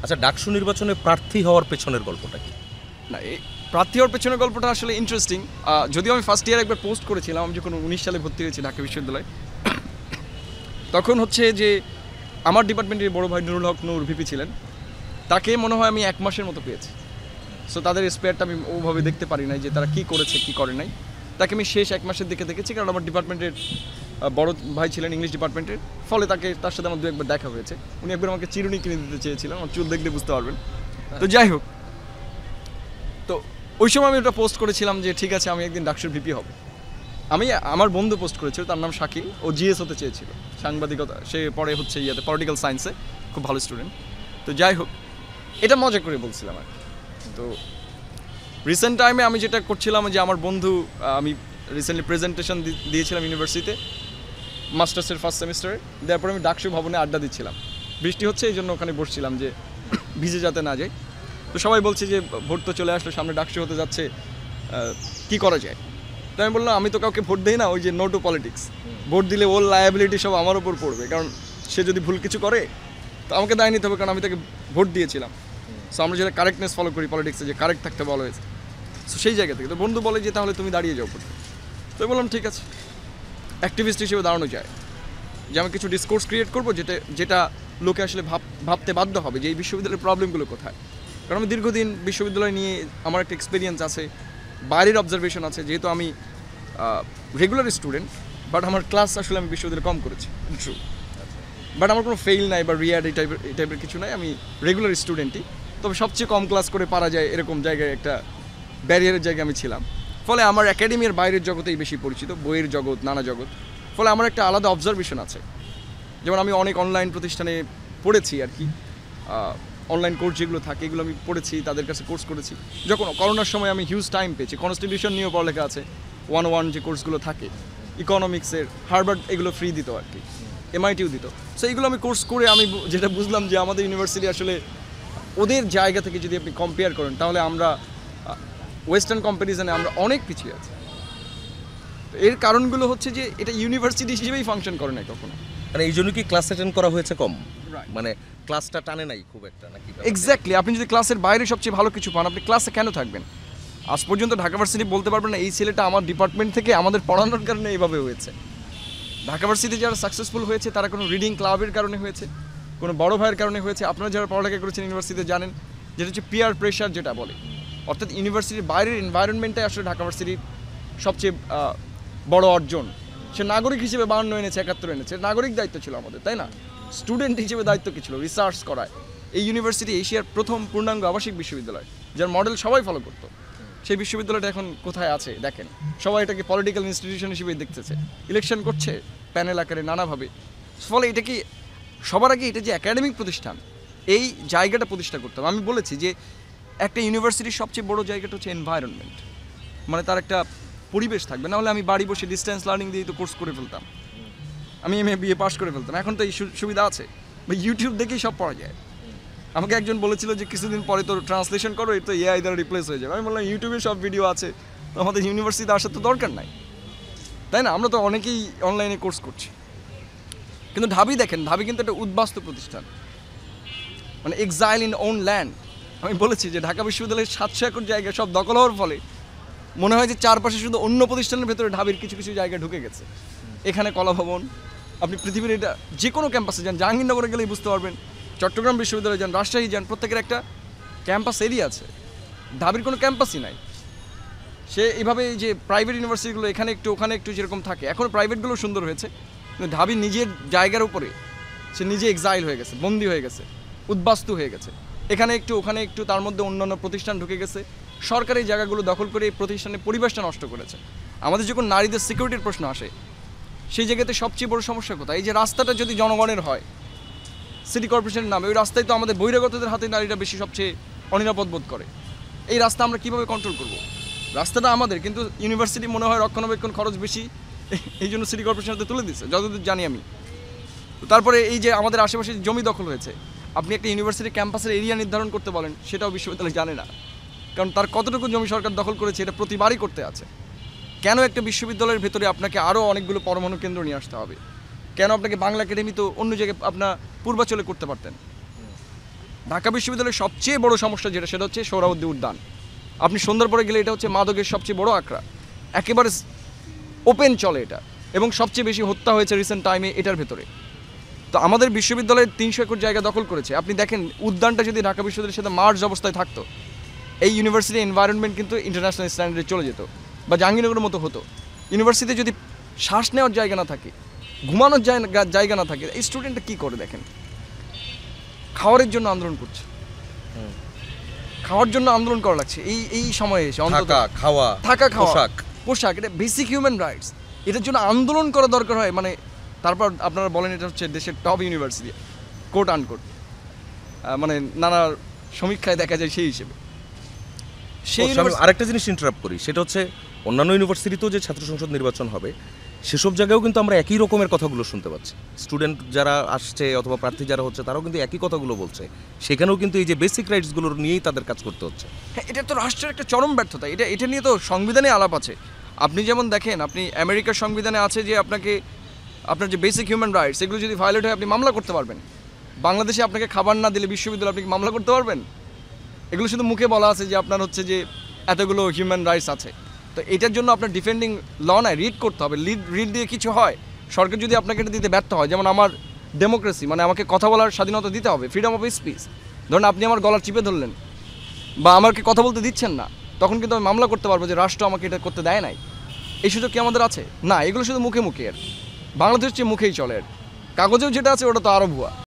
আচ্ছা, ডাকসু নির্বাচনে প্রার্থী হওয়ার পেছনের গল্পটা কি? না, এই প্রার্থী হওয়ার পেছনের গল্পটা আসলে ইন্টারেস্টিং। যদিও আমি ফার্স্ট ইয়ার একবার পোস্ট করেছিলাম, আমি যখন 19 সালে ভর্তি হয়েছি ঢাকা বিশ্ববিদ্যালয়ে, তখন হচ্ছে যে আমার ডিপার্টমেন্টের বড় ভাই নুরুল হক নূর ভিপি ছিলেন, তাকে মনে হয় আমি 1 মাসের মতো পেয়েছি। সো তাদের স্পেয়ারটা আমি ওভাবে দেখতে পারি নাই যে তারা কী করেছে কী করে নাই। তাকে আমি শেষ 1 মাসের দিকে দেখেছি, কারণ আমার ডিপার্টমেন্টের বড় ভাই ছিলেন ইংলিশ ডিপার্টমেন্টের, ফলে তার সাথে আমার 2-1 বার দেখা হয়েছে। উনি একবার আমাকে চিরুনি কিনে দিতে চেয়েছিলেন, আমার চুল দেখলে বুঝতে পারবেন। তো যাই হোক, তো ওই সময় আমি ওটা পোস্ট করেছিলাম যে ঠিক আছে, আমি একদিন ডাকসুর ভিপি হব। আমার বন্ধু পোস্ট করেছিল, তার নাম শাকিল, ও জিএস হতে চেয়েছিল, সাংবাদিকতা। সে পরে হচ্ছে পলিটিক্যাল সায়েন্সে, খুব ভালো স্টুডেন্ট। তো যাই হোক, এটা মজা করে বলছিলাম আর কি। তো রিসেন্ট টাইমে আমি যেটা করছিলাম যে আমার বন্ধু, আমি রিসেন্টলি প্রেজেন্টেশন দিয়েছিলাম ইউনিভার্সিটিতে মাস্টার্সের ফার্স্ট সেমিস্টারে, দেওয়ার পরে আমি ডাকসু ভবনে আড্ডা দিচ্ছিলাম। বৃষ্টি হচ্ছে, এই জন্য ওখানে বসছিলাম যে ভিজে যাতে না যায়। তো সবাই বলছে যে ভোট তো চলে আসলো, সামনে ডাকসু হতে যাচ্ছে, কি করা যায়? তো আমি বললাম, আমি তো কাউকে ভোট দিই না, ওই যে নো টু পলিটিক্স। ভোট দিলে ওর লায়াবিলিটি সব আমার ওপর পড়বে, কারণ সে যদি ভুল কিছু করে তো আমাকে দায় নিতে হবে, কারণ আমি তাকে ভোট দিয়েছিলাম। সো আমরা যেটা কারেক্টনেস ফলো করি পলিটিক্সে, যে কারেক্ট থাকতে বলা হয়েছে। সো সেই জায়গা থেকে তো বন্ধু বলে যে তাহলে তুমি দাঁড়িয়ে যাও ভোটে। তো বললাম ঠিক আছে, অ্যাক্টিভিস্ট হিসেবে দাঁড়ানো যায়, যে আমি কিছু ডিসকোর্স ক্রিয়েট করবো যেটা লোকে আসলে ভাবতে বাধ্য হবে যে এই বিশ্ববিদ্যালয়ের প্রবলেমগুলো কোথায়। কারণ আমি দীর্ঘদিন বিশ্ববিদ্যালয় নিয়ে আমার একটা এক্সপিরিয়েন্স আছে, বাইরের অবজারভেশন আছে। যেহেতু আমি রেগুলার স্টুডেন্ট, বাট আমার ক্লাস আসলে আমি বিশ্ববিদ্যালয়ে কম করেছি, ট্রু। বাট আমার কোনো ফেইল নাই বা রিয়াড এই টাইপের কিছু নাই, আমি রেগুলার স্টুডেন্টই। তবে সবচেয়ে কম ক্লাস করে পারা যায় এরকম জায়গায়, একটা ব্যারিয়ারের জায়গায় আমি ছিলাম। ফলে আমার একাডেমির বাইরের জগতেই বেশি পরিচিত, বইয়ের জগৎ, নানা জগৎ। ফলে আমার একটা আলাদা অবজারভেশন আছে। যেমন আমি অনেক অনলাইন প্রতিষ্ঠানে পড়েছি আর কি, অনলাইন কোর্স যেগুলো থাকে এগুলো আমি পড়েছি, তাদের কাছে কোর্স করেছি। যখন করোনার সময় আমি হিউজ টাইম পেয়েছি, কনস্টিটিউশন নিয়েও পড়ালেখা আছে, 101 যে কোর্সগুলো থাকে, ইকোনমিক্সের, হার্ভার্ড এগুলো ফ্রি দিত আর কি, এমআইটিও দিত। সো এইগুলো আমি কোর্স করে আমি যেটা বুঝলাম যে আমাদের ইউনিভার্সিটি আসলে ওদের জায়গা থেকে যদি আপনি কম্পেয়ার করেন, তাহলে আমরা ওয়েস্টার্ন কম্প্যারিজনে আমরা অনেক পিছিয়ে আছি। এর কারণগুলো হচ্ছে যে এটা ইউনিভার্সিটি হিসেবেই ফাংশন করে না কখনো। মানে এই জন্য কি ক্লাস অ্যাটেন্ড করা হয়েছে কম, মানে ক্লাসটা টানে নাই খুব একটা নাকি? এক্স্যাক্টলি, আপনি যদি ক্লাসের বাইরে সবচেয়ে ভালো কিছু পান, আপনি ক্লাসে কেন থাকবেন? আজ পর্যন্ত ঢাকা ভার্সিটি বলতে পারবেন না এই ছেলেটা আমার ডিপার্টমেন্ট থেকে আমাদের পড়ানোর কারণে এইভাবে হয়েছে। ঢাকা ভার্সিটি যারা সাকসেসফুল হয়েছে তারা কোনো রিডিং ক্লাবের কারণে হয়েছে, কোনো বড় ভাইয়ের কারণে হয়েছে। আপনারা যারা পড়ালেখা করেছেন ইউনিভার্সিটিতে জানেন, যেটা হচ্ছে পিয়ার প্রেশার যেটা বলে, অর্থাৎ ইউনিভার্সিটির বাইরের এনভায়রনমেন্টটাই আসলে ঢাকা ভার্সিটির সবচেয়ে বড় অর্জন। সে নাগরিক হিসেবে 52 এনেছে, 71 এনেছে, নাগরিক দায়িত্ব ছিল আমাদের, তাই না? স্টুডেন্ট হিসেবে দায়িত্ব কী ছিল? রিসার্চ করায়। এই ইউনিভার্সিটি এশিয়ার প্রথম পূর্ণাঙ্গ আবাসিক বিশ্ববিদ্যালয়, যার মডেল সবাই ফলো করতো। সেই বিশ্ববিদ্যালয়টা এখন কোথায় আছে দেখেন, সবাই এটাকে পলিটিক্যাল ইনস্টিটিউশন হিসেবেই দেখতেছে, ইলেকশন করছে প্যানেল আকারে নানাভাবে। ফলে এটা কি সবার আগে এটা যে একাডেমিক প্রতিষ্ঠান, এই জায়গাটা প্রতিষ্ঠা করতাম। আমি বলেছি যে একটা ইউনিভার্সিটির সবচেয়ে বড় জায়গাটা হচ্ছে এনভায়রনমেন্ট, মানে তার একটা পরিবেশ থাকবে। না হলে আমি বাড়ি বসে ডিস্টেন্স লার্নিং দিয়ে তো কোর্স করে ফেলতাম, আমি এমএ বিএ পাস করে ফেলতাম। এখন তো এই সুবিধা আছে, বা ইউটিউব দেখেই সব পড়া যায়। আমাকে একজন বলেছিল যে কিছুদিন পরে তো ট্রান্সলেশন করো, এই তো এআই দ্বারা রিপ্লেস হয়ে যাবে। আমি বললাম ইউটিউবে সব ভিডিও আছে, তো আমাদের ইউনিভার্সিটিতে আসার তো দরকার নাই, তাই না? আমরা তো অনেকেই অনলাইনে কোর্স করছি। কিন্তু ঢাবি দেখেন, ঢাবি কিন্তু একটা উদ্বাস্তু প্রতিষ্ঠান, মানে এক্সাইল ইন ওন ল্যান্ড। আমি বলেছি যে ঢাকা বিশ্ববিদ্যালয়ের 700 একর জায়গা সব দখল হওয়ার ফলে মনে হয় যে চারপাশে শুধু অন্য প্রতিষ্ঠানের ভেতরে ঢাবির কিছু কিছু জায়গা ঢুকে গেছে। এখানে কলা ভবন, আপনি পৃথিবীর এটা যে কোনো ক্যাম্পাসে যান, জাহাঙ্গীরনগরে গেলেই বুঝতে পারবেন, চট্টগ্রাম বিশ্ববিদ্যালয়ে যান, রাজশাহী যান, প্রত্যেকের একটা ক্যাম্পাস এরিয়া আছে। ঢাবির কোনো ক্যাম্পাসই নাই। সে এইভাবে এই যে প্রাইভেট ইউনিভার্সিটিগুলো এখানে একটু ওখানে একটু যেরকম থাকে, এখন প্রাইভেটগুলো সুন্দর হয়েছে, কিন্তু ঢাবি নিজের জায়গার উপরে সে নিজে এক্সাইল হয়ে গেছে, বন্দি হয়ে গেছে, উদ্বাস্তু হয়ে গেছে। এখানে একটু ওখানে একটু, তার মধ্যে অন্যান্য প্রতিষ্ঠান ঢুকে গেছে, সরকার এই জায়গাগুলো দখল করে এই প্রতিষ্ঠানের পরিবেশটা নষ্ট করেছে। আমাদের যখন নারীদের সিকিউরিটির প্রশ্ন আসে, সেই জায়গাতে সবচেয়ে বড় সমস্যা কোথায়? এই যে রাস্তাটা যদি জনগণের হয় সিটি কর্পোরেশনের নামে, ওই রাস্তায় তো আমাদের বহিরাগতদের হাতে নারীরা বেশি সবচেয়ে অনিরাপদ বোধ করে। এই রাস্তা আমরা কীভাবে কন্ট্রোল করব? রাস্তাটা আমাদের, কিন্তু ইউনিভার্সিটি মনে হয় রক্ষণাবেক্ষণ খরচ বেশি, এই জন্য সিটি কর্পোরেশনের হাতে তুলে দিচ্ছে যতদূর জানি আমি। তারপরে এই যে আমাদের আশেপাশে জমি দখল হয়েছে, আপনি একটা ইউনিভার্সিটি ক্যাম্পাসের এরিয়া নির্ধারণ করতে বলেন, সেটাও বিশ্ববিদ্যালয় জানে না, কারণ তার কতটুকু জমি সরকার দখল করেছে এটা প্রতিবারই করতে আছে। কেন একটা বিশ্ববিদ্যালয়ের ভেতরে আপনাকে আরও অনেকগুলো পরমাণু কেন্দ্র নিয়ে আসতে হবে? কেন আপনাকে বাংলা একাডেমি তো অন্য জায়গায় আপনার পূর্বাচলে করতে পারতেন? ঢাকা বিশ্ববিদ্যালয়ের সবচেয়ে বড় সমস্যা যেটা, সেটা হচ্ছে সোহরাওয়ার্দী উদ্যান। আপনি সন্ধ্যার পরে গেলে এটা হচ্ছে মাদকের সবচেয়ে বড় আখড়া, একেবারে ওপেন চলে এটা, এবং সবচেয়ে বেশি হত্যা হয়েছে রিসেন্ট টাইমে এটার ভেতরে। তো আমাদের বিশ্ববিদ্যালয়ের 300 একর জায়গা দখল করেছে। আপনি দেখেন উদ্যানটা যদি ঢাকা বিশ্ববিদ্যালয়ের সাথে মার্জ অবস্থায় থাকতো, এই ইউনিভার্সিটি এনভায়রনমেন্ট কিন্তু ইন্টারন্যাশনাল স্ট্যান্ডার্ডে চলে যেত, বা জাহাঙ্গীরনগরের মতো হতো। ইউনিভার্সিটিতে যদি শ্বাস নেওয়ার জায়গা না থাকে, ঘুমানোর জায়গা না থাকে, এই স্টুডেন্টটা কী করে দেখেন? খাওয়ারের জন্য আন্দোলন করছে, খাওয়ার জন্য আন্দোলন করা লাগছে এই সময়ে এসে। অন্তত থাকা খাওয়া, পোশাক, এটা বেসিক হিউম্যান রাইটস। এটার জন্য আন্দোলন করা দরকার হয়। মানে তারপর আপনারা বলেন এটা হচ্ছে দেশের টপ ইউনিভার্সিটি, কোট আনকোট, মানে নানা সমীক্ষায় দেখা যায় সেই হিসেবে। আরেকটা জিনিস ইন্টারাপ্ট করি, সেটা হচ্ছে অন্যান্য ইউনিভার্সিটিতেও যে ছাত্র সংসদ নির্বাচন হবে সেসব জায়গায়ও কিন্তু আমরা একই রকমের কথাগুলো শুনতে পাচ্ছি। স্টুডেন্ট যারা আসছে অথবা প্রার্থী যারা হচ্ছে তারাও কিন্তু একই কথাগুলো বলছে। সেখানেও কিন্তু এই যে বেসিক রাইটসগুলোর নিয়েই তাদের কাজ করতে হচ্ছে। হ্যাঁ, এটা তো রাষ্ট্রের একটা চরম ব্যর্থতা। এটা নিয়ে তো সংবিধানে আলাপ আছে। আপনি যেমন দেখেন, আপনি আমেরিকার সংবিধানে আছে যে আপনার যে বেসিক হিউম্যান রাইটস এগুলো যদি ভায়োলেট হয় আপনি মামলা করতে পারবেন। বাংলাদেশে আপনাকে খাবার না দিলে বিশ্ববিদ্যালয়ে আপনি কি মামলা করতে পারবেন? এগুলো শুধু মুখে বলা আছে যে আপনার হচ্ছে যে এতগুলো হিউম্যান রাইটস আছে। তো এটার জন্য আপনার ডিফেন্ডিং ল নাই, রিড করতে হবে। রিড দিয়ে কিছু হয়, সরকার যদি আপনাকে এটা দিতে ব্যর্থ হয়, যেমন আমার ডেমোক্রেসি, মানে আমাকে কথা বলার স্বাধীনতা দিতে হবে, ফ্রিডম অফ স্পিচ। ধরুন আপনি আমার গলা চিপে ধরলেন বা আমাকে কথা বলতে দিচ্ছেন না, তখন কিন্তু আমি মামলা করতে পারবো যে রাষ্ট্র আমাকে এটা করতে দেয় নাই। এই সুযোগ কি আমাদের আছে? না, এগুলো শুধু মুখে মুখে। আর বাংলাদেশ হচ্ছে মুখেই চলে, আর কাগজেও যেটা আছে ওটা তো আরও ভুয়া।